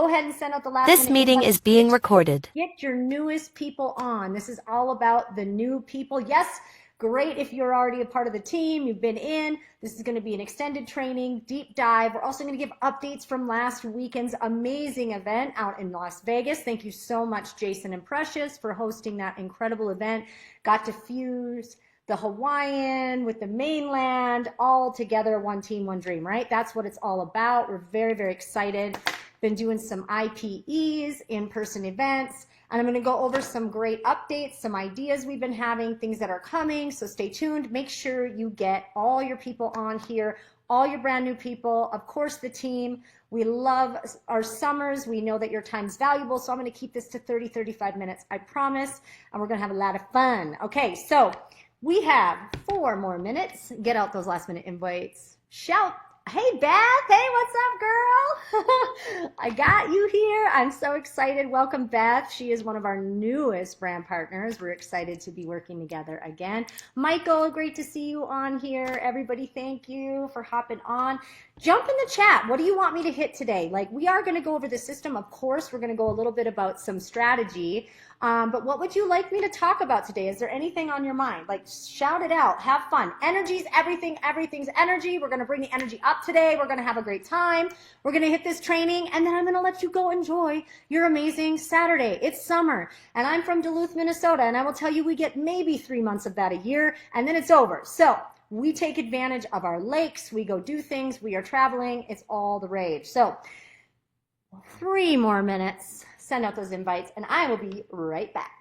Go ahead and send out the last This meeting is being recorded. Get your newest people on. This is all about the new people. Yes, great if you're already a part of the team, you've been in. This is going to be an extended training, deep dive. We're also going to give updates from last weekend's amazing event out in Las Vegas. Thank you so much, Jason and Precious, for hosting that incredible event. Got to fuse the Hawaiian with the mainland, all together, one team, one dream, right? That's what it's all about. We're very, very excited. Been doing some IPEs, in-person events, and I'm going to go over some great updates, some ideas we've been having, things that are coming, so stay tuned. Make sure you get all your people on here, all your brand new people, of course the team. We love our summers. We know that your time's valuable, so I'm going to keep this to 30, 35 minutes, I promise, and we're going to have a lot of fun. Okay, so we have 4 more minutes. Get out those last minute invites. Shout. Hey, Beth. Hey, what's up, girl? I got you here. I'm so excited. Welcome, Beth. She is one of our newest brand partners. We're excited to be working together again. Michael, great to see you on here. Everybody, thank you for hopping on. Jump in the chat. What do you want me to hit today? Like, we are going to go over the system. Of course, we're going to go a little bit about some strategy. But what would you like me to talk about today? Is there anything on your mind? Like, shout it out. Have fun. Energy's everything. Everything's energy. We're going to bring the energy up today. We're going to have a great time. We're going to hit this training, and then I'm going to let you go enjoy your amazing Saturday. It's summer, and I'm from Duluth, Minnesota, and I will tell you we get maybe 3 months of that a year, and then it's over. So we take advantage of our lakes. We go do things. We are traveling. It's all the rage. So 3 more minutes. Send out those invites, and I will be right back.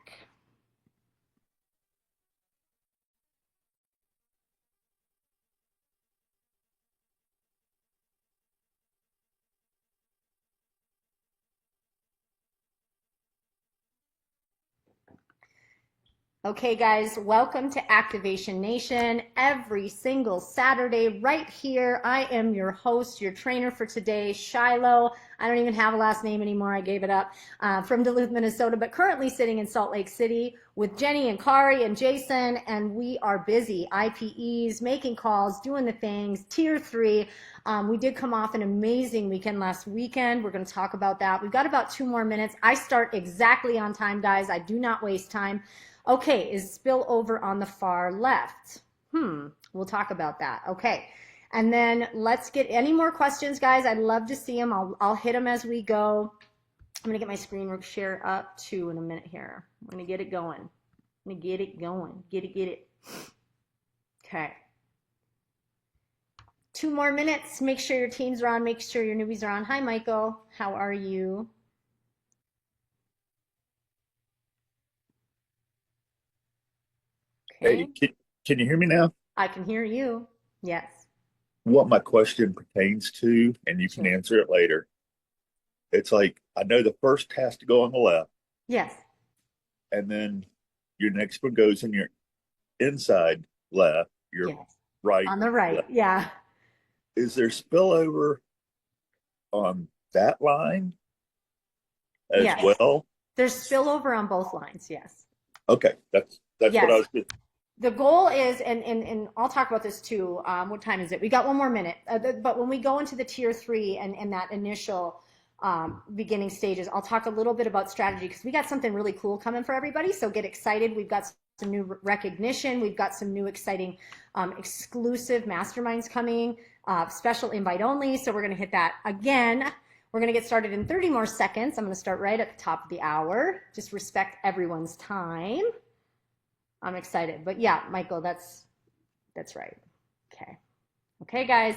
Okay, guys, welcome to Activation Nation. Every single Saturday right here, I am your host, your trainer for today, Shiloh. I don't even have a last name anymore. I gave it up, from Duluth, Minnesota, but currently sitting in Salt Lake City with Jenny and Kari and Jason, and we are busy. IPEs, making calls, doing the things, tier 3. We did come off an amazing weekend last weekend. We're going to talk about that. We've got about 2 more minutes. I start exactly on time, guys. I do not waste time. Okay, is spillover on the far left? We'll talk about that. Okay, and then let's get any more questions, guys. I'd love to see them. I'll hit them as we go. I'm going to get my screen share up too in a minute here. I'm going to get it going. I'm going to get it going. Get it. Okay. 2 more minutes. Make sure your teams are on. Make sure your newbies are on. Hi, Michael. How are you? Hey, can you hear me now? I can hear you. Yes. What my question pertains to, and you can answer it later. It's like, I know the first has to go on the left. Yes. And then your next one goes in your inside left, your right. On the right, left. yeah. Is there spillover on that line as well? There's spillover on both lines, yes. Okay, that's what I was doing. The goal is, and I'll talk about this too. What time is it? We got 1 more minute. But when we go into the tier 3 and that initial beginning stages, I'll talk a little bit about strategy because we got something really cool coming for everybody. So get excited. We've got some new recognition. We've got some new exciting exclusive masterminds coming, special invite only. So we're going to hit that again. We're going to get started in 30 more seconds. I'm going to start right at the top of the hour. Just respect everyone's time. I'm excited, but yeah, Michael, that's right. Okay, guys.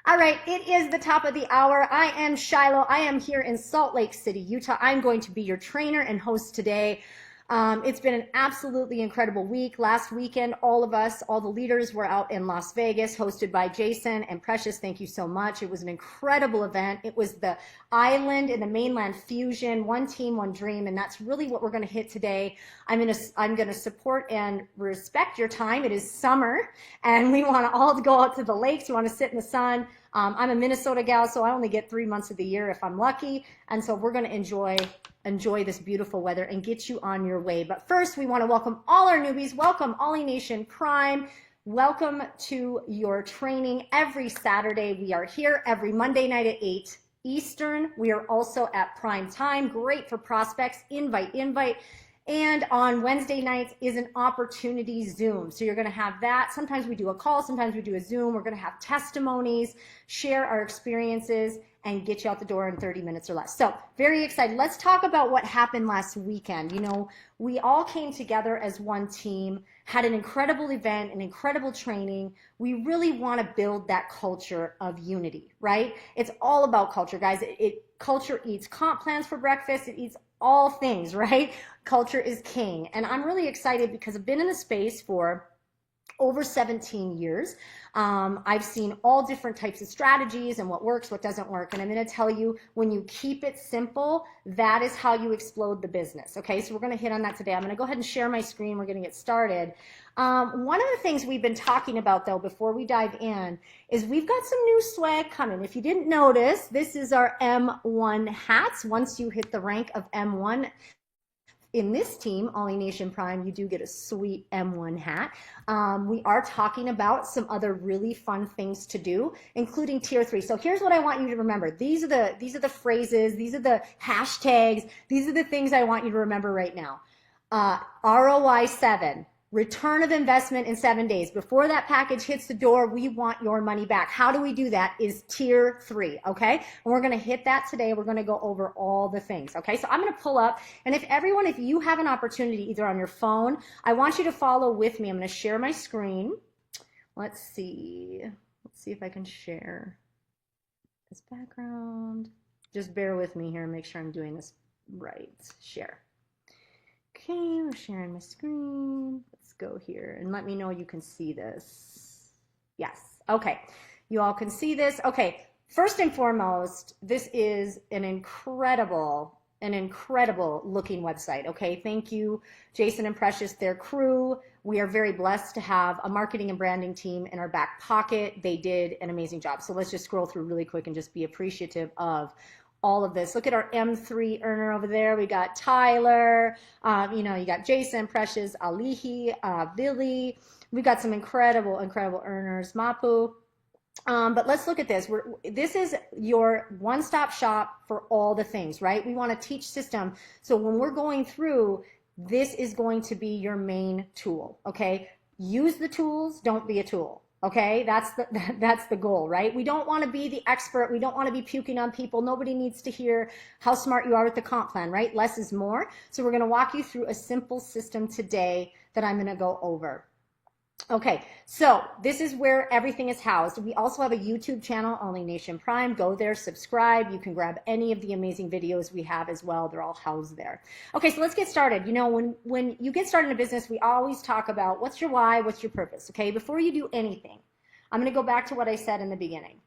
All right, it is the top of the hour. I am Shiloh. I am here in Salt Lake City, Utah. I'm going to be your trainer and host today. It's been an absolutely incredible week. Last weekend, all of us, all the leaders were out in Las Vegas, hosted by Jason and Precious. Thank you so much. It was an incredible event. It was the island and the mainland fusion, one team, one dream, and that's really what we're going to hit today. I'm going to support and respect your time. It is summer, and we want to all go out to the lakes. We want to sit in the sun. I'm a Minnesota gal, so I only get 3 months of the year if I'm lucky, and so we're going to enjoy this beautiful weather and get you on your way. But first, we want to welcome all our newbies. Welcome Ollie Nation Prime. Welcome to your training every Saturday. We are here every Monday night at 8 Eastern. We are also at prime time. Great for prospects. Invite. And on Wednesday nights is an opportunity Zoom. So you're going to have that. Sometimes we do a call. Sometimes we do a Zoom. We're going to have testimonies, share our experiences, and get you out the door in 30 minutes or less. So very excited. Let's talk about what happened last weekend. You know, we all came together as one team, had an incredible event, an incredible training. We really want to build that culture of unity, right? It's all about culture, guys. Culture eats comp plans for breakfast. It eats all things, right? Culture is king. And I'm really excited because I've been in the space for over 17 years. I've seen all different types of strategies and what works, what doesn't work. And I'm going to tell you, when you keep it simple, that is how you explode the business. Okay, so we're going to hit on that today. I'm going to go ahead and share my screen. We're going to get started. One of the things we've been talking about, though, before we dive in, is we've got some new swag coming. If you didn't notice, this is our M1 hats. Once you hit the rank of M1, in this team, Ollie Nation Prime, you do get a sweet M1 hat. We are talking about some other really fun things to do, including tier 3. So here's what I want you to remember. These are the phrases, these are the hashtags, these are the things I want you to remember right now. ROI7. Return of investment in 7 days. Before that package hits the door, we want your money back. How do we do that? Is tier 3, okay? And we're going to hit that today. We're going to go over all the things, okay? So I'm going to pull up, and if you have an opportunity either on your phone, I want you to follow with me. I'm going to share my screen. Let's see if I can share this background. Just bear with me here and make sure I'm doing this right. Share. Okay, I'm sharing my screen. Let's go here and let me know you can see this. Yes, okay. You all can see this. Okay, first and foremost, this is an incredible looking website, okay? Thank you, Jason and Precious, their crew. We are very blessed to have a marketing and branding team in our back pocket. They did an amazing job. So let's just scroll through really quick and just be appreciative of all of this. Look at our M3 earner over there. We got Tyler, you got Jason, Precious, Alihi, Billy. We got some incredible earners, Mapu. But let's look at this. This is your one-stop shop for all the things, right? We want to teach system. So when we're going through, this is going to be your main tool, okay? Use the tools, don't be a tool. Okay, that's the goal, right? We don't want to be the expert. We don't want to be puking on people. Nobody needs to hear how smart you are with the comp plan, right? Less is more. So we're going to walk you through a simple system today that I'm going to go over. Okay, so this is where everything is housed. We also have a YouTube channel, Ollie Nation Prime. Go there, subscribe. You can grab any of the amazing videos we have as well. They're all housed there. Okay, so let's get started. You know, when you get started in a business, we always talk about what's your why, what's your purpose, okay? Before you do anything, I'm going to go back to what I said in the beginning.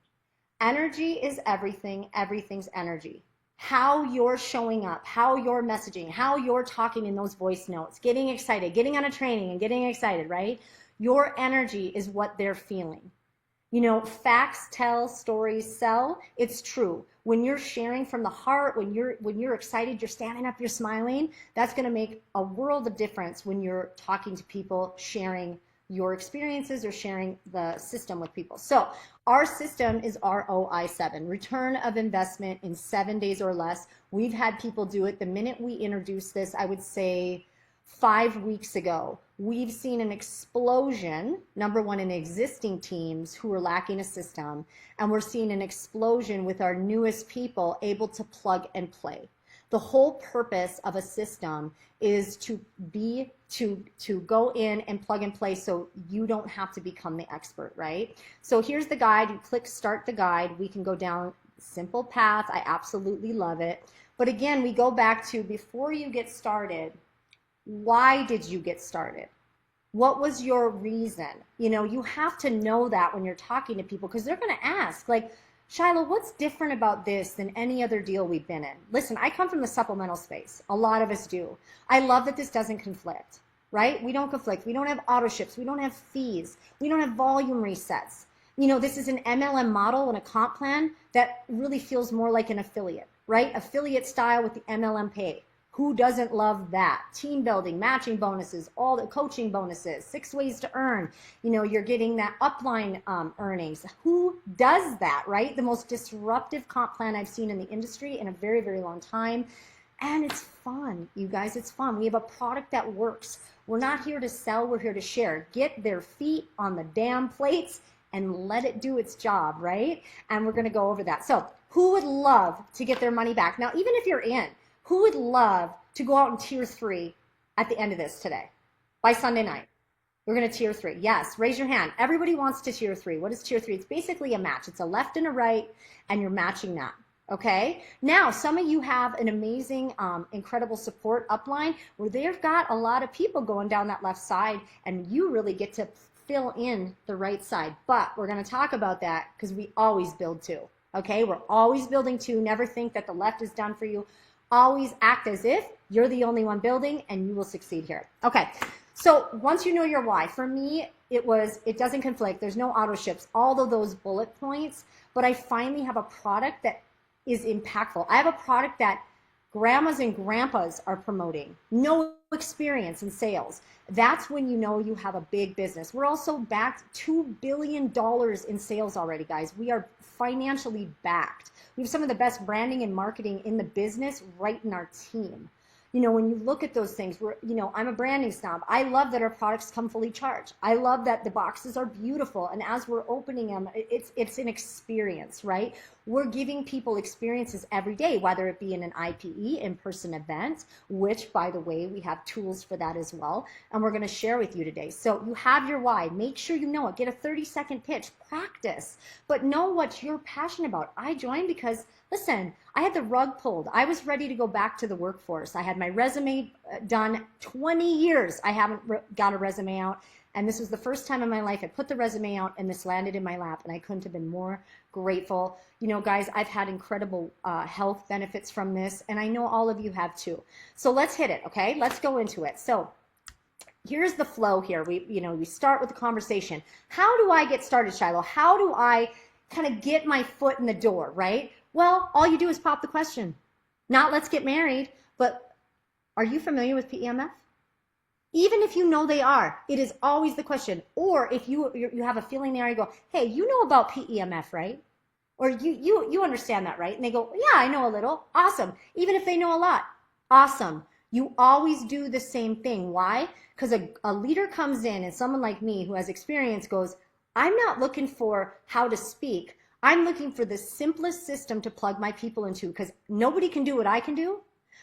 Energy is everything. Everything's energy. How you're showing up, how you're messaging, how you're talking in those voice notes, getting excited, getting on a training and getting excited, right? Your energy is what they're feeling. You know, facts tell, stories sell. It's true. When you're sharing from the heart, when you're excited, you're standing up, you're smiling, that's going to make a world of difference when you're talking to people, sharing your experiences or sharing the system with people. So our system is ROI7, return of investment in 7 days or less. We've had people do it the minute we introduced this, I would say 5 weeks ago. We've seen an explosion, number one, in existing teams who are lacking a system, and we're seeing an explosion with our newest people able to plug and play. The whole purpose of a system is to go in and plug and play so you don't have to become the expert, right? So here's the guide. You click start the guide. We can go down simple path. I absolutely love it. But again, we go back to before you get started, why did you get started? What was your reason? You know, you have to know that when you're talking to people because they're going to ask, like, Shiloh, what's different about this than any other deal we've been in? Listen, I come from the supplemental space. A lot of us do. I love that this doesn't conflict, right? We don't conflict. We don't have auto ships. We don't have fees. We don't have volume resets. You know, this is an MLM model and a comp plan that really feels more like an affiliate, right? Affiliate style with the MLM pay. Who doesn't love that? Team building, matching bonuses, all the coaching bonuses, 6 ways to earn. You know, you're getting that upline earnings. Who does that, right? The most disruptive comp plan I've seen in the industry in a very, very long time. And it's fun, you guys, it's fun. We have a product that works. We're not here to sell, we're here to share. Get their feet on the damn plates and let it do its job, right? And we're gonna go over that. So who would love to get their money back? Now, even if you're in, who would love to go out in tier 3 at the end of this today, by Sunday night? We're gonna tier 3, yes, raise your hand. Everybody wants to tier 3. What is tier 3? It's basically a match. It's a left and a right, and you're matching that. Okay, now some of you have an amazing, incredible support upline where they've got a lot of people going down that left side, and you really get to fill in the right side. But we're going to talk about that because we always build 2. Okay, we're always building 2. Never think that the left is done for you. Always act as if you're the only one building, and you will succeed here. Okay, so once you know your why, for me, it doesn't conflict. There's no auto ships, all of those bullet points, but I finally have a product that is impactful. I have a product that grandmas and grandpas are promoting. No experience in sales. That's when you know you have a big business. We're also backed $2 billion in sales already, guys. We are financially backed. We have some of the best branding and marketing in the business right in our team. You know, when you look at those things, I'm a branding snob. I love that our products come fully charged. I love that the boxes are beautiful. And as we're opening them, it's an experience, right? We're giving people experiences every day, whether it be in an IPE, in-person event, which, by the way, we have tools for that as well. And we're going to share with you today. So you have your why. Make sure you know it. Get a 30-second pitch. Practice. But know what you're passionate about. I joined because, listen, I had the rug pulled. I was ready to go back to the workforce. I had my resume done. 20 years I haven't got a resume out. And this was the first time in my life I put the resume out and this landed in my lap, and I couldn't have been more grateful. You know, guys, I've had incredible health benefits from this, and I know all of you have too. So let's hit it, okay? Let's go into it. So here's the flow here. We start with the conversation. How do I get started, Shiloh? How do I kind of get my foot in the door, right? Well, all you do is pop the question. Not let's get married, but are you familiar with PEMF? Even if you know they are, it is always the question. Or if you have a feeling there, you go, hey, you know about PEMF, right? Or you understand that, right? And they go, yeah, I know a little. Awesome. Even if they know a lot, awesome. You always do the same thing. Why? Because a leader comes in and someone like me who has experience goes, I'm not looking for how to speak. I'm looking for the simplest system to plug my people into, because nobody can do what I can do,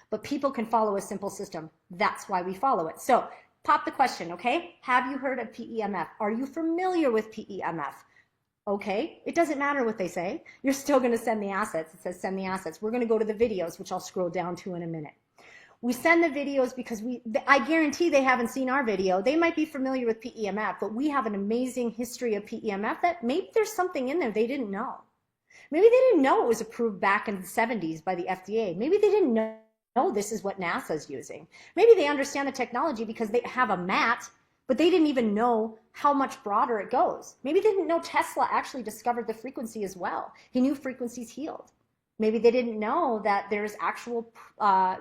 but people can follow a simple system. That's why we follow it. So pop the question, okay? Have you heard of PEMF? Are you familiar with PEMF? Okay, it doesn't matter what they say. You're still going to send the assets. It says send the assets. We're going to go to the videos, which I'll scroll down to in a minute. We send the videos because I guarantee they haven't seen our video. They might be familiar with PEMF, but we have an amazing history of PEMF that maybe there's something in there they didn't know. Maybe they didn't know it was approved back in the 70s by the FDA. Maybe they didn't know this is what NASA's using. Maybe they understand the technology because they have a mat, but they didn't even know how much broader it goes. Maybe they didn't know Tesla actually discovered the frequency as well. He knew frequencies healed. Maybe they didn't know that there's actual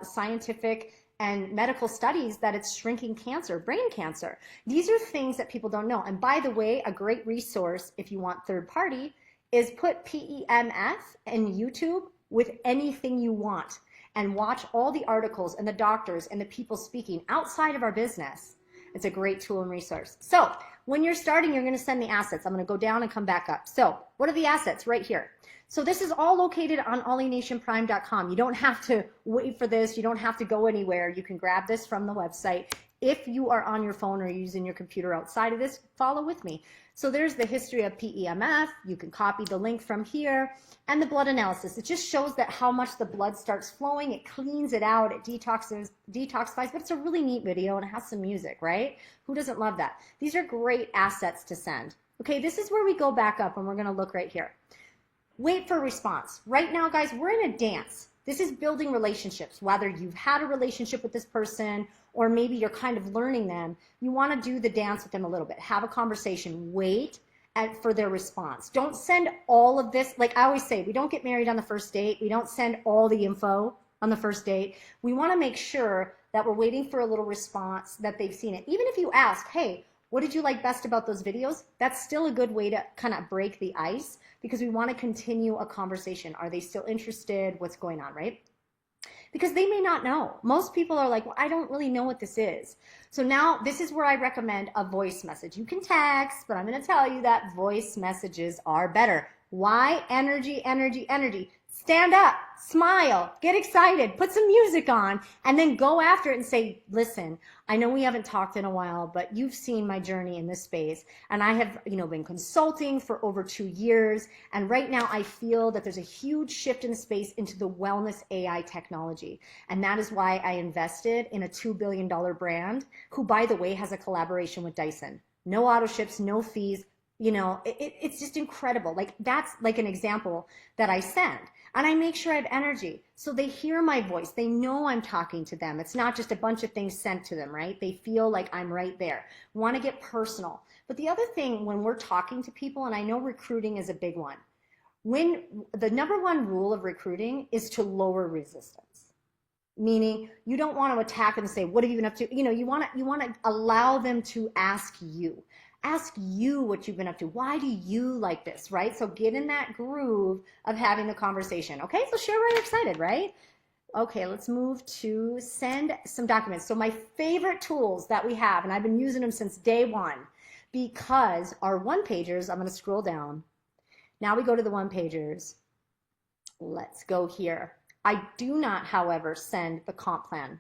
scientific and medical studies that it's shrinking cancer, brain cancer. These are things that people don't know. And by the way, a great resource if you want third party is put PEMF in YouTube with anything you want and watch all the articles and the doctors and the people speaking outside of our business. It's a great tool and resource. So when you're starting, you're going to send the assets. I'm going to go down and come back up. So what are the assets? Right here. So this is all located on OlyNationPrime.com. You don't have to wait for this. You don't have to go anywhere. You can grab this from the website. If you are on your phone or using your computer outside of this, follow with me. So there's the history of PEMF. You can copy the link from here. And the blood analysis. It just shows that how much the blood starts flowing. It cleans it out. It detoxifies. But it's a really neat video and it has some music, right? Who doesn't love that? These are great assets to send. Okay, this is where we go back up and we're going to look right here. Wait for a response. Right now, guys, we're in a dance. This is building relationships. Whether you've had a relationship with this person or maybe you're kind of learning them, you want to do the dance with them a little bit. Have a conversation. Wait for their response. Don't send all of this. Like I always say, we don't get married on the first date. We don't send all the info. on the first date, we want to make sure that we're waiting for a little response, that they've seen it. Even if you ask, hey, what did you like best about those videos? That's still a good way to kind of break the ice, because we want to continue a conversation. Are they still interested? What's going on, right? Because they may not know. Most people are like, well, I don't really know what this is. So now this is where I recommend a voice message. You can text, but I'm going to tell you that voice messages are better. Why? Energy, energy, energy. Stand up, smile, get excited, put some music on, and then go after it and say, listen, I know we haven't talked in a while, but you've seen my journey in this space, and I have, been consulting for over 2 years, and right now I feel that there's a huge shift in the space into the wellness AI technology, and that is why I invested in a $2 billion brand, who, by the way, has a collaboration with Dyson. No auto ships, no fees. It's just incredible. Like, that's like an example that I send. And I make sure I have energy. So they hear my voice. They know I'm talking to them. It's not just a bunch of things sent to them, right? They feel like I'm right there. Want to get personal. But the other thing, when we're talking to people, and I know recruiting is a big one, when the number one rule of recruiting is to lower resistance. Meaning you don't want to attack them and say, what have you been up to? You want to allow them to ask you. Ask you what you've been up to. Why do you like this, right? So get in that groove of having the conversation. Okay, so share why you're excited, right? Okay, let's move to send some documents. So my favorite tools that we have, and I've been using them since day one, because our one-pagers, I'm going to scroll down. Now we go to the one-pagers. Let's go here. I do not, however, send the comp plan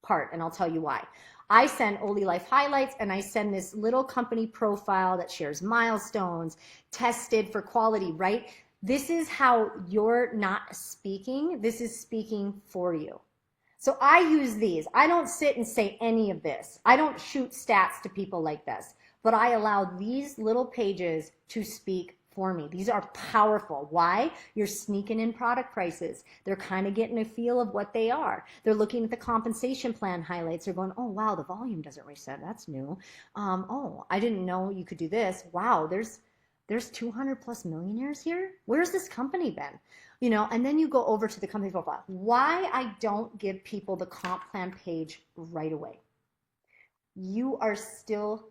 part, and I'll tell you why. I send OlyLife highlights, and I send this little company profile that shares milestones, tested for quality, right? This is how you're not speaking. This is speaking for you. So I use these. I don't sit and say any of this. I don't shoot stats to people like this, but I allow these little pages to speak for me. These are powerful. Why? You're sneaking in product prices. They're kind of getting a feel of what they are. They're looking at the compensation plan highlights. They're going, oh, wow, the volume doesn't reset. That's new. Oh, I didn't know you could do this. Wow, there's 200 plus millionaires here. Where's this company been? And then you go over to the company profile. Why I don't give people the comp plan page right away. You are still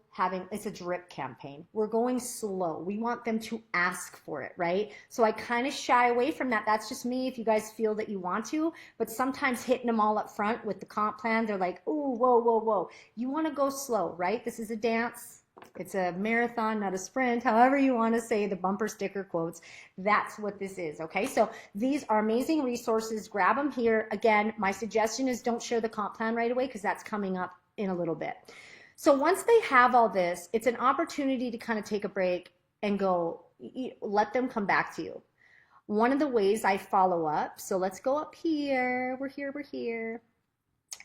it's a drip campaign. We're going slow. We want them to ask for it, right? So I kind of shy away from that. That's just me if you guys feel that you want to, but sometimes hitting them all up front with the comp plan, they're like, oh, whoa, whoa, whoa. You want to go slow, right? This is a dance. It's a marathon, not a sprint. However you want to say the bumper sticker quotes, that's what this is, okay? So these are amazing resources. Grab them here. Again, my suggestion is don't share the comp plan right away, because that's coming up in a little bit. So once they have all this, it's an opportunity to kind of take a break and go, let them come back to you. One of the ways I follow up, so let's go up here, we're here,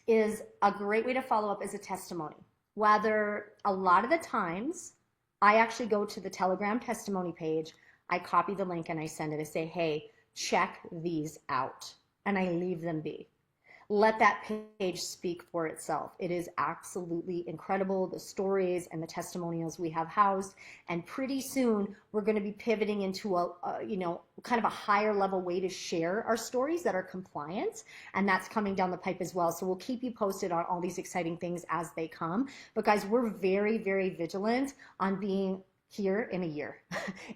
is a great way to follow up is a testimony. Whether a lot of the times, I actually go to the Telegram testimony page, I copy the link and I send it. I say, hey, check these out. And I leave them be. Let that page speak for itself. It is absolutely incredible, the stories and the testimonials we have housed. And pretty soon, we're going to be pivoting into a kind of a higher level way to share our stories that are compliant. And that's coming down the pipe as well. So we'll keep you posted on all these exciting things as they come. But guys, we're very, very vigilant on being here in a year,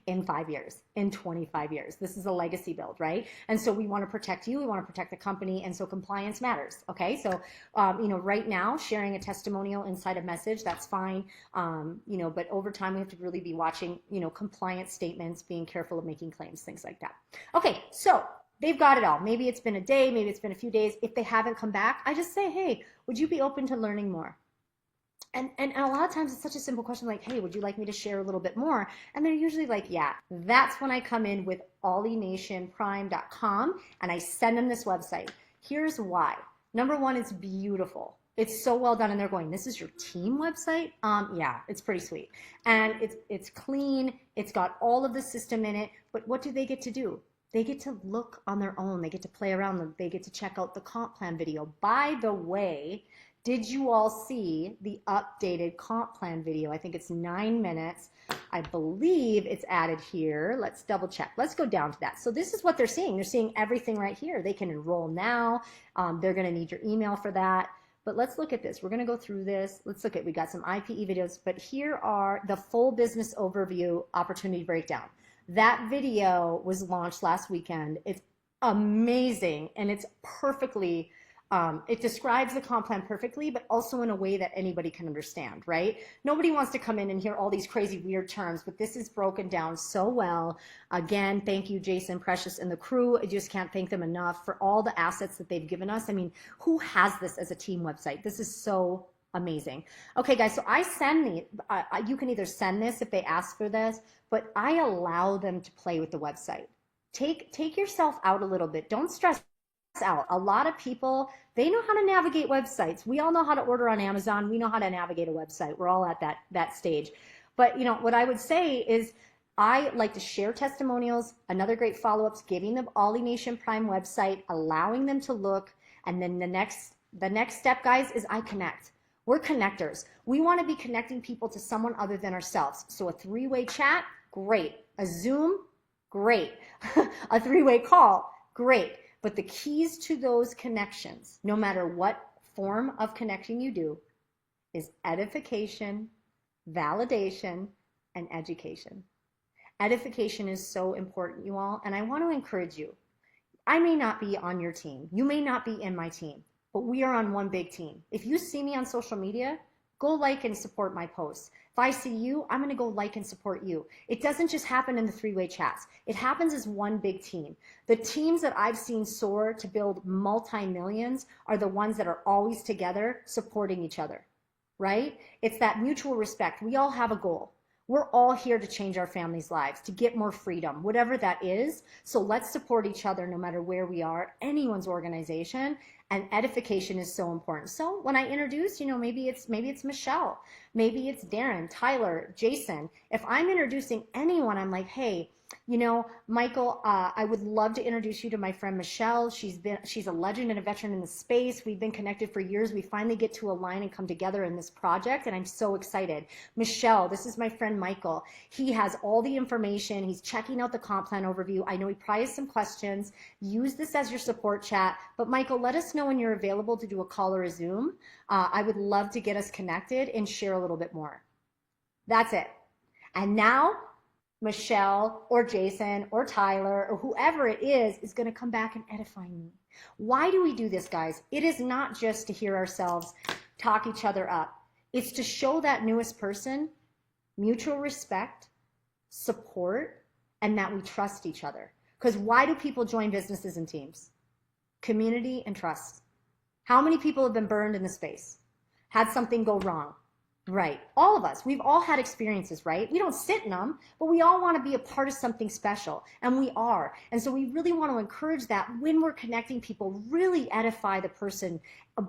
in 5 years, in 25 years. This is a legacy build, right? And so we want to protect you, we want to protect the company, and so compliance matters, okay? So, right now, sharing a testimonial inside a message, that's fine, but over time, we have to really be watching, compliance statements, being careful of making claims, things like that. Okay, so they've got it all. Maybe it's been a day, maybe it's been a few days. If they haven't come back, I just say, hey, would you be open to learning more? And a lot of times it's such a simple question like, hey, would you like me to share a little bit more? And they're usually like, yeah. That's when I come in with OlyNationPrime.com and I send them this website. Here's why. Number one, it's beautiful. It's so well done, and they're going, this is your team website? Yeah, it's pretty sweet. And it's clean, it's got all of the system in it, but what do they get to do? They get to look on their own, they get to play around, they get to check out the comp plan video. By the way, Did you all see the updated comp plan video? I think it's 9 minutes. I believe it's added here. Let's double check. Let's go down to that. So this is what they're seeing. They're seeing everything right here. They can enroll now. They're going to need your email for that. But let's look at this. We're going to go through this. Let's look at, we got some IPE videos, but here are the full business overview opportunity breakdown. That video was launched last weekend. It's amazing, and it's perfectly, it describes the comp plan perfectly, but also in a way that anybody can understand, right? Nobody wants to come in and hear all these crazy weird terms, but this is broken down so well. Again, thank you, Jason, Precious, and the crew. I just can't thank them enough for all the assets that they've given us. I mean, who has this as a team website? This is so amazing. Okay, guys, so I send the, you can either send this if they ask for this, but I allow them to play with the website. Take yourself out a little bit. Don't stress out. A lot of people, they know how to navigate websites. We all know how to order on Amazon. We know how to navigate a website. We're all at that stage. But you know what I would say is I like to share testimonials. Another great follow-ups, giving them Ollie Nation Prime website, allowing them to look, and then the next step, guys, is I connect. We're connectors. We want to be connecting people to someone other than ourselves. So a 3-way chat, great. A Zoom, great. A 3-way call, great. But the keys to those connections, no matter what form of connecting you do, is edification, validation, and education. Edification is so important, you all, and I want to encourage you. I may not be on your team. You may not be in my team, but we are on one big team. If you see me on social media, go like and support my posts. If I see you, I'm going to go like and support you. It doesn't just happen in the 3-way chats. It happens as one big team. The teams that I've seen soar to build multi-millions are the ones that are always together supporting each other, right? It's that mutual respect. We all have a goal. We're all here to change our families' lives, to get more freedom, whatever that is. So let's support each other no matter where we are, anyone's organization, and edification is so important. So when I introduce, you know, maybe it's Michelle, maybe it's Darren, Tyler, Jason. If I'm introducing anyone, I'm like, hey, you know, Michael, I would love to introduce you to my friend Michelle. She's a legend and a veteran in the space. We've been connected for years. We finally get to align and come together in this project, and I'm so excited. Michelle, this is my friend Michael. He has all the information. He's checking out the comp plan overview. I know he probably has some questions. Use this as your support chat. But Michael, let us know when you're available to do a call or a Zoom. I would love to get us connected and share a little bit more. That's it. And now, Michelle or Jason or Tyler or whoever it is going to come back and edify me. Why do we do this, guys? It is not just to hear ourselves talk each other up. It's to show that newest person mutual respect, support, and that we trust each other. Because why do people join businesses and teams? Community and trust. How many people have been burned in the space? Had something go wrong? Right. All of us. We've all had experiences, right? We don't sit in them, but we all want to be a part of something special, and we are. And so we really want to encourage that when we're connecting people, really edify the person,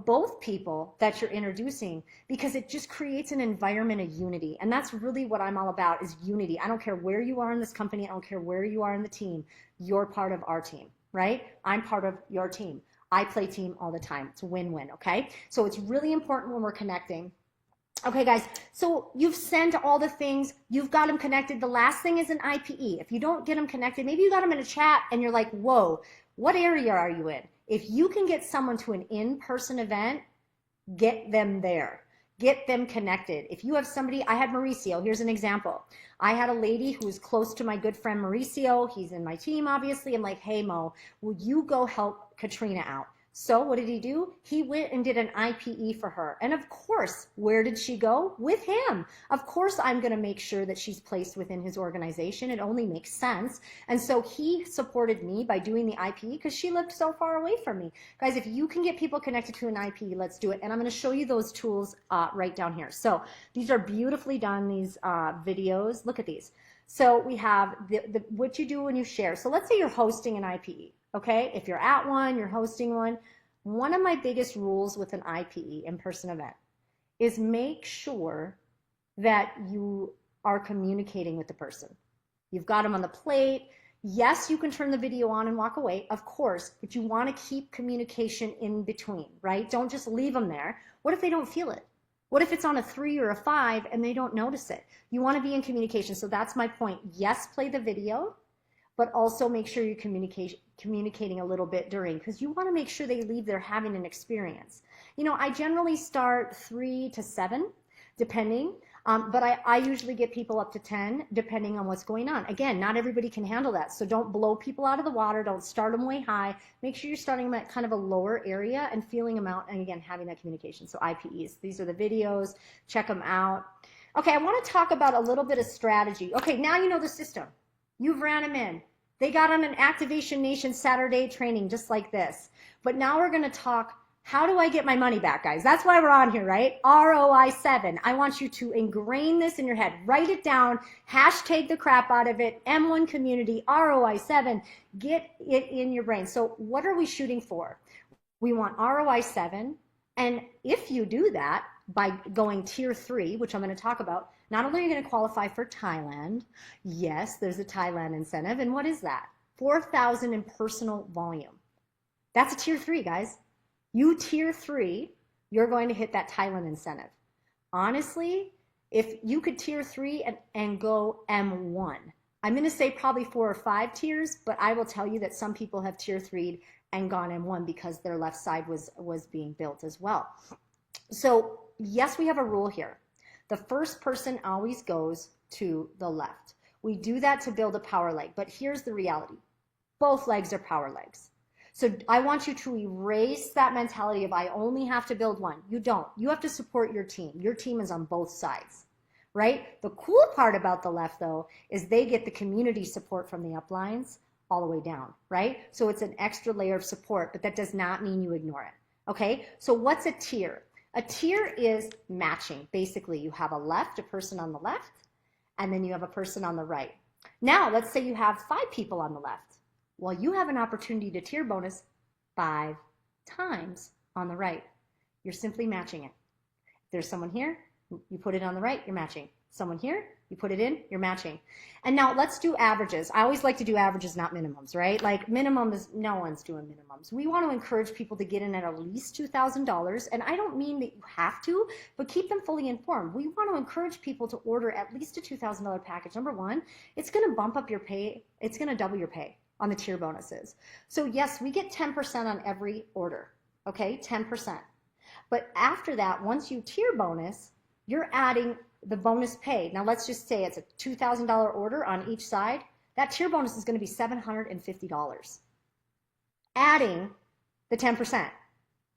both people that you're introducing, because it just creates an environment of unity. And that's really what I'm all about, is unity. I don't care where you are in this company. I don't care where you are in the team. You're part of our team, right? I'm part of your team. I play team all the time. It's a win-win, okay? So it's really important when we're connecting. Okay, guys, so you've sent all the things, you've got them connected. The last thing is an IPE. If you don't get them connected, maybe you got them in a chat and you're like, whoa, what area are you in? If you can get someone to an in-person event, get them there. Get them connected. If you have somebody, I had Mauricio, here's an example. I had a lady who was close to my good friend Mauricio. He's in my team, obviously. I'm like, hey, Mo, will you go help Katrina out? So what did he do? He went and did an IPE for her. And of course, where did she go? With him. Of course, I'm going to make sure that she's placed within his organization. It only makes sense. And so he supported me by doing the IPE because she lived so far away from me. Guys, if you can get people connected to an IPE, let's do it. And I'm going to show you those tools right down here. So these are beautifully done, these videos. Look at these. So we have what you do when you share. So let's say you're hosting an IPE. Okay, if you're at one, you're hosting one. One of my biggest rules with an IPE, in-person event, is make sure that you are communicating with the person. You've got them on the plate. Yes, you can turn the video on and walk away, of course, but you want to keep communication in between, right? Don't just leave them there. What if they don't feel it? What if it's on a 3 or a 5 and they don't notice it? You want to be in communication. So that's my point. Yes, play the video, but also make sure you're communicating a little bit during, because you want to make sure they leave there having an experience. You know, I generally start 3 to 7, depending, but I usually get people up to 10, depending on what's going on. Again, not everybody can handle that, so don't blow people out of the water. Don't start them way high. Make sure you're starting them at kind of a lower area and feeling them out, and again, having that communication. So IPEs, these are the videos. Check them out. Okay, I want to talk about a little bit of strategy. Okay, now you know the system. You've ran them in. They got on an Activation Nation Saturday training just like this. But now we're going to talk, how do I get my money back, guys? That's why we're on here, right? ROI7. I want you to ingrain this in your head. Write it down. Hashtag the crap out of it. M1 community, ROI7. Get it in your brain. So what are we shooting for? We want ROI7. And if you do that by going tier 3, which I'm going to talk about, not only are you going to qualify for Thailand, yes, there's a Thailand incentive. And what is that? 4,000 in personal volume. That's a tier 3, guys. You tier 3, you're going to hit that Thailand incentive. Honestly, if you could tier 3 and go M1, I'm going to say probably 4 or 5 tiers, but I will tell you that some people have tier 3'd and gone M1 because their left side was being built as well. So yes, we have a rule here. The first person always goes to the left. We do that to build a power leg, but here's the reality. Both legs are power legs. So I want you to erase that mentality of I only have to build one. You don't. You have to support your team. Your team is on both sides, right? The cool part about the left, though, is they get the community support from the uplines all the way down, right? So it's an extra layer of support, but that does not mean you ignore it, okay? So what's a tier? A tier is matching. Basically, you have a person on the left, and then you have a person on the right. Now, let's say you have 5 people on the left. Well, you have an opportunity to tier bonus 5 times on the right. You're simply matching it. If there's someone here, you put it on the right, you're matching. Someone here, you put it in, you're matching. And now let's do averages. I always like to do averages, not minimums, right? Like minimum is, no one's doing minimums. We want to encourage people to get in at least $2,000. And I don't mean that you have to, but keep them fully informed. We want to encourage people to order at least a $2,000 package. Number one, it's going to bump up your pay. It's going to double your pay on the tier bonuses. So yes, we get 10% on every order, okay? 10%. But after that, once you tier bonus, you're adding the bonus pay. Now let's just say it's a $2,000 order on each side. That tier bonus is going to be $750. Adding the 10%.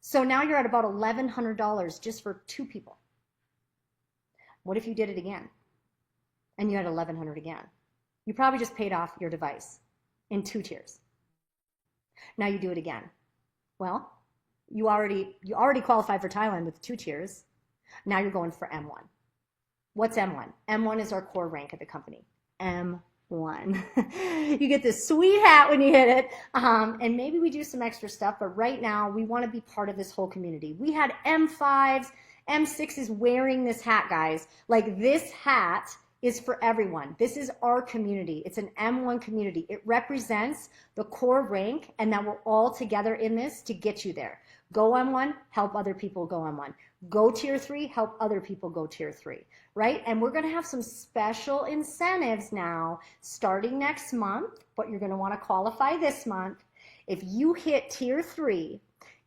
So now you're at about $1,100 just for 2 people. What if you did it again? And you had $1,100 again? You probably just paid off your device in 2 tiers. Now you do it again. Well, you already qualified for Thailand with 2 tiers. Now you're going for M1. What's M1? M1 is our core rank at the company. M1. You get this sweet hat when you hit it. And maybe we do some extra stuff, but right now we want to be part of this whole community. We had M5s, M6s wearing this hat, guys. Like this hat is for everyone. This is our community. It's an M1 community. It represents the core rank and that we're all together in this to get you there. Go M1, help other people go M1. Go tier 3, help other people go tier 3, right? And we're going to have some special incentives now starting next month, but you're going to want to qualify this month. If you hit tier 3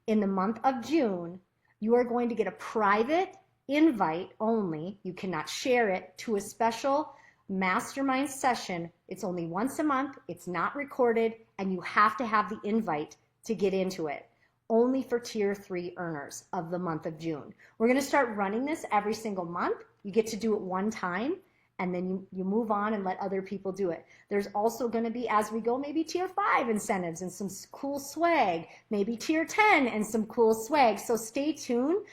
in the month of June, you are going to get a private invite only. You cannot share it to a special mastermind session. It's only once a month. It's not recorded, and you have to have the invite to get into it. Only for tier 3 earners of the month of June. We're going to start running this every single month. You get to do it one time, and then you move on and let other people do it. There's also going to be, as we go, maybe tier 5 incentives and some cool swag, maybe tier 10 and some cool swag. So stay tuned.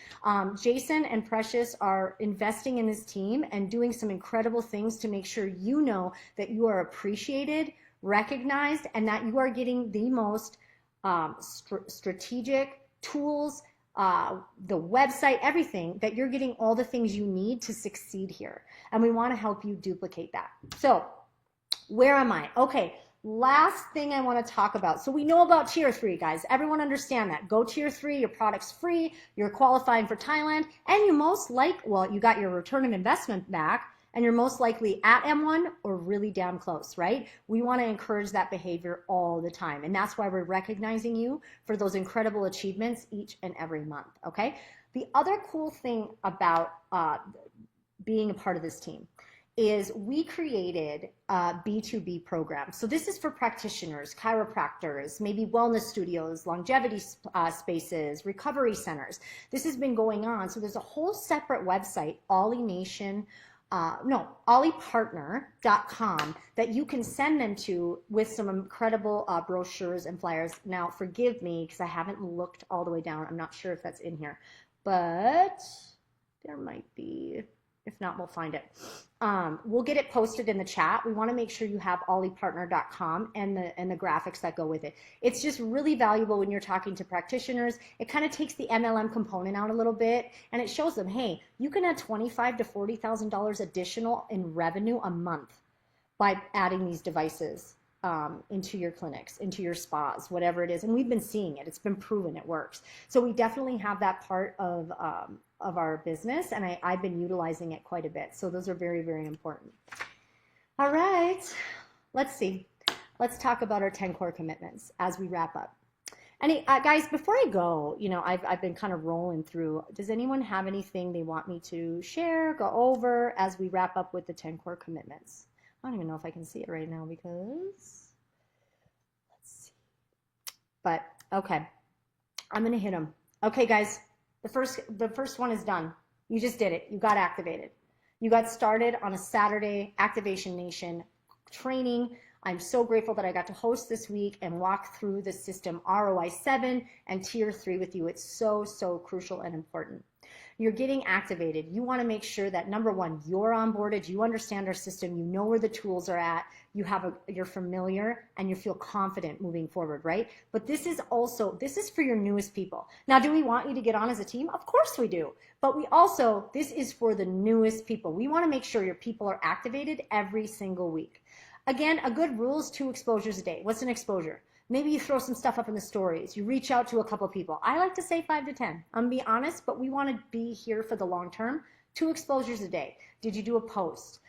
Jason and Precious are investing in this team and doing some incredible things to make sure you know that you are appreciated, recognized, and that you are getting the most strategic tools, the website, everything, that you're getting all the things you need to succeed here. And we want to help you duplicate that. So where am I? Okay, Last thing I want to talk about. So we know about tier 3, guys. Everyone understand that. Go tier 3, your product's free, you're qualifying for Thailand, and you most well, you got your return on investment back, and you're most likely at M1 or really damn close, right? We want to encourage that behavior all the time. And that's why we're recognizing you for those incredible achievements each and every month, okay? The other cool thing about being a part of this team is we created a B2B program. So this is for practitioners, chiropractors, maybe wellness studios, longevity spaces, recovery centers. This has been going on. So there's a whole separate website, OlyPartner.com, that you can send them to with some incredible brochures and flyers. Now, forgive me because I haven't looked all the way down. I'm not sure if that's in here, but there might be. If not, we'll find it. We'll get it posted in the chat. We want to make sure you have OlyPartner.com and the graphics that go with it. It's just really valuable when you're talking to practitioners. It kind of takes the MLM component out a little bit, and it shows them, hey, you can add $25,000 to $40,000 additional in revenue a month by adding these devices into your clinics, into your spas, whatever it is. And we've been seeing it. It's been proven it works. So we definitely have that part of our business, and I've been utilizing it quite a bit. So those are very, very important. All right, let's see. Let's talk about our 10 core commitments as we wrap up. And guys, before I go, you know, I've been kind of rolling through. Does anyone have anything they want me to share, go over as we wrap up with the 10 core commitments? I don't even know if I can see it right now because, let's see. But okay, I'm gonna hit them. Okay, guys. The first one is done. You just did it. You got activated. You got started on a Saturday Activation Nation training. I'm so grateful that I got to host this week and walk through the system ROI7 and tier 3 with you. It's so, so crucial and important. You're getting activated. You want to make sure that, number one, you're onboarded, you understand our system, you know where the tools are at, you're familiar, and you feel confident moving forward, right? But this is for your newest people. Now, do we want you to get on as a team? Of course we do. But this is for the newest people. We want to make sure your people are activated every single week. Again, a good rule is 2 exposures a day. What's an exposure? Maybe you throw some stuff up in the stories. You reach out to a couple people. I like to say 5 to 10. I'm going to be honest, but we want to be here for the long term. 2 exposures a day. Did you do a post?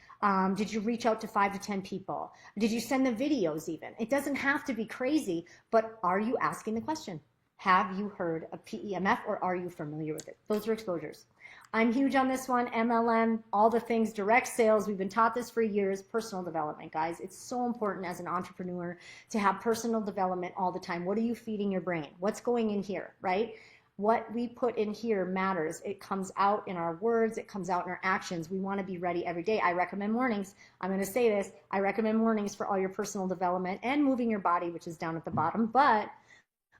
Did you reach out to 5 to 10 people? Did you send the videos even? It doesn't have to be crazy, but are you asking the question? Have you heard of PEMF or are you familiar with it? Those are exposures. I'm huge on this one, MLM, all the things, direct sales. We've been taught this for years. Personal development, guys. It's so important as an entrepreneur to have personal development all the time. What are you feeding your brain? What's going in here, right? What we put in here matters. It comes out in our words. It comes out in our actions. We want to be ready every day. I recommend mornings. I'm going to say this. I recommend mornings for all your personal development and moving your body, which is down at the bottom. But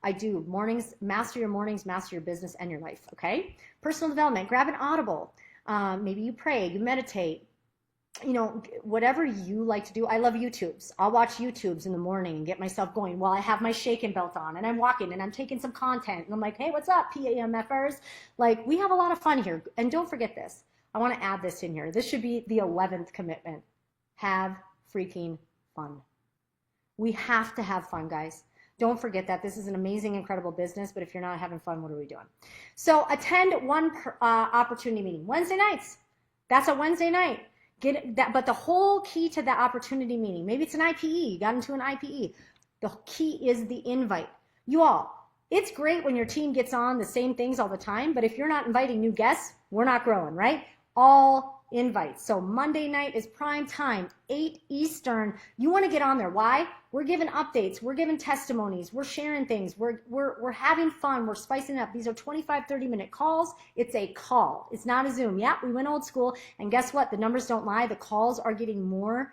I do mornings, master your business and your life, okay? Personal development, grab an Audible. Maybe you pray, you meditate, you know, whatever you like to do. I love YouTubes. I'll watch YouTubes in the morning and get myself going while I have my shaken belt on and I'm walking and I'm taking some content and I'm like, hey, what's up, PAMFers? Like, we have a lot of fun here. And don't forget this. I want to add this in here. This should be the 11th commitment. Have freaking fun. We have to have fun, guys. Don't forget that. This is an amazing, incredible business, but if you're not having fun, what are we doing? So attend one opportunity meeting. Wednesday nights. That's a Wednesday night. Get that, but the whole key to that opportunity meeting, maybe it's an IPE, you got into an IPE. The key is the invite. You all, it's great when your team gets on the same things all the time, but if you're not inviting new guests, we're not growing, right? All invites. So Monday night is prime time, 8 Eastern. You want to get on there. Why? We're giving updates. We're giving testimonies. We're sharing things. We're having fun. We're spicing it up. These are 25, 30-minute calls. It's a call. It's not a Zoom. Yeah, we went old school. And guess what? The numbers don't lie. The calls are getting more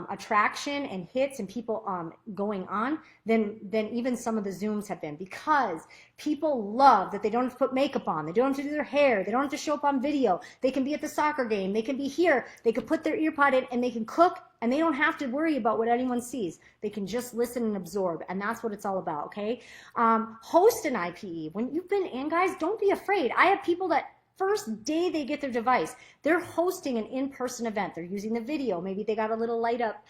attraction and hits and people going on than even some of the Zooms have been, because people love that they don't have to put makeup on, they don't have to do their hair, they don't have to show up on video, they can be at the soccer game, they can be here, they can put their ear pod in and they can cook and they don't have to worry about what anyone sees. They can just listen and absorb, and that's what it's all about, okay? Host an IPE. When you've been in, guys, don't be afraid. I have people that first day they get their device, they're hosting an in-person event. They're using the video. Maybe they got a little light up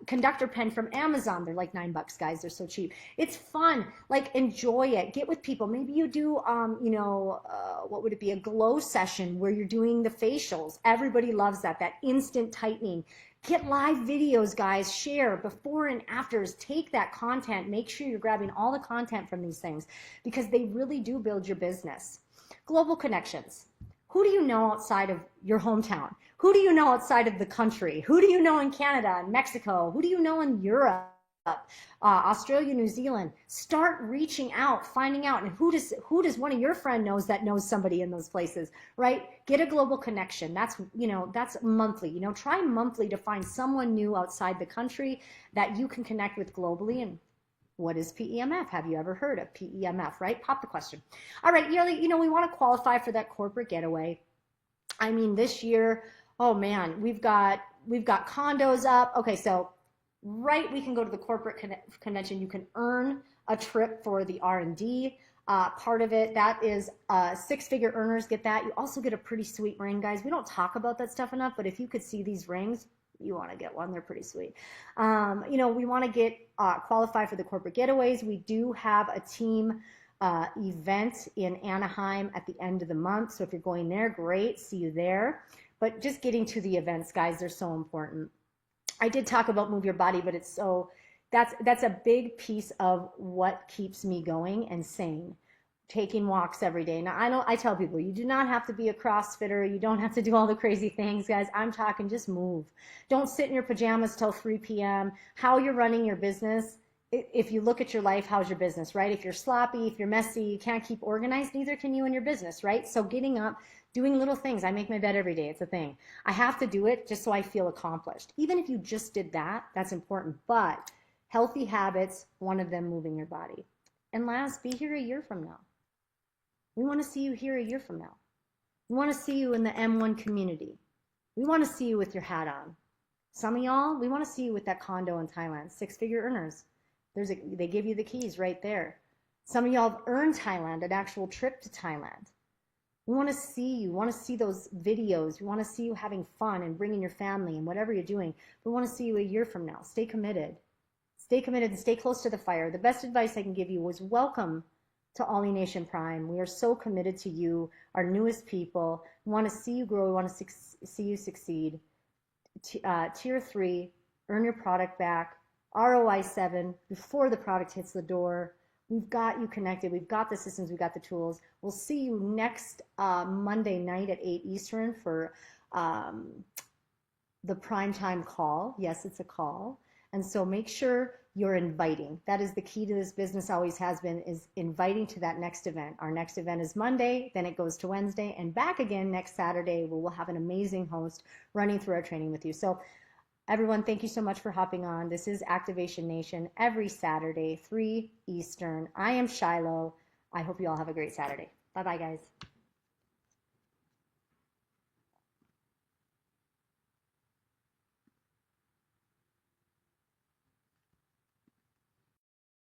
conductor pen from Amazon. They're like $9, guys. They're so cheap. It's fun. Like, enjoy it. Get with people. Maybe you do, what would it be? A glow session where you're doing the facials. Everybody loves that instant tightening. Get live videos, guys. Share before and afters. Take that content. Make sure you're grabbing all the content from these things because they really do build your business. Global connections. Who do you know outside of your hometown? Who do you know outside of the country? Who do you know in Canada and Mexico? Who do you know in Europe? Australia, New Zealand. Start reaching out, finding out, and who does one of your friends knows somebody in those places, right? Get a global connection. That's monthly. Try monthly to find someone new outside the country that you can connect with globally. And what is PEMF? Have you ever heard of PEMF, right? Pop the question. All right, we want to qualify for that corporate getaway. I mean, this year, oh man, we've got condos up. Okay, so right, we can go to the corporate convention. You can earn a trip for the R&D part of it. That is six-figure earners get that. You also get a pretty sweet ring, guys. We don't talk about that stuff enough, but if you could see these rings, you want to get one. They're pretty sweet. We want to get qualified for the corporate getaways. We do have a team event in Anaheim at the end of the month. So if you're going there, great. See you there. But just getting to the events, guys, they're so important. I did talk about move your body, but that's a big piece of what keeps me going and sane. Taking walks every day. Now, I tell people, you do not have to be a CrossFitter. You don't have to do all the crazy things, guys. I'm talking just move. Don't sit in your pajamas till 3 p.m. How you're running your business, if you look at your life, how's your business, right? If you're sloppy, if you're messy, you can't keep organized, neither can you in your business, right? So getting up, doing little things. I make my bed every day. It's a thing. I have to do it just so I feel accomplished. Even if you just did that, that's important. But healthy habits, one of them moving your body. And last, be here a year from now. We want to see you here a year from now. We want to see you in the M1 community. We want to see you with your hat on. Some of y'all, we want to see you with that condo in Thailand. Six-figure earners. They give you the keys right there. Some of y'all have earned Thailand, an actual trip to Thailand. We want to see you. We want to see those videos. We want to see you having fun and bringing your family and whatever you're doing. We want to see you a year from now. Stay committed. Stay committed and stay close to the fire. The best advice I can give you was welcome to Ollie Nation Prime. We are so committed to you, our newest people. We want to see you grow. We want to see you succeed. Tier 3, earn your product back. ROI7, before the product hits the door. We've got you connected. We've got the systems. We've got the tools. We'll see you next Monday night at 8 Eastern for the primetime call. Yes, it's a call. And so make sure you're inviting. That is the key to this business, always has been, is inviting to that next event. Our next event is Monday, then it goes to Wednesday, and back again next Saturday, where we'll have an amazing host running through our training with you. So everyone, thank you so much for hopping on. This is Activation Nation every Saturday, 3 Eastern. I am Shiloh. I hope you all have a great Saturday. Bye-bye, guys.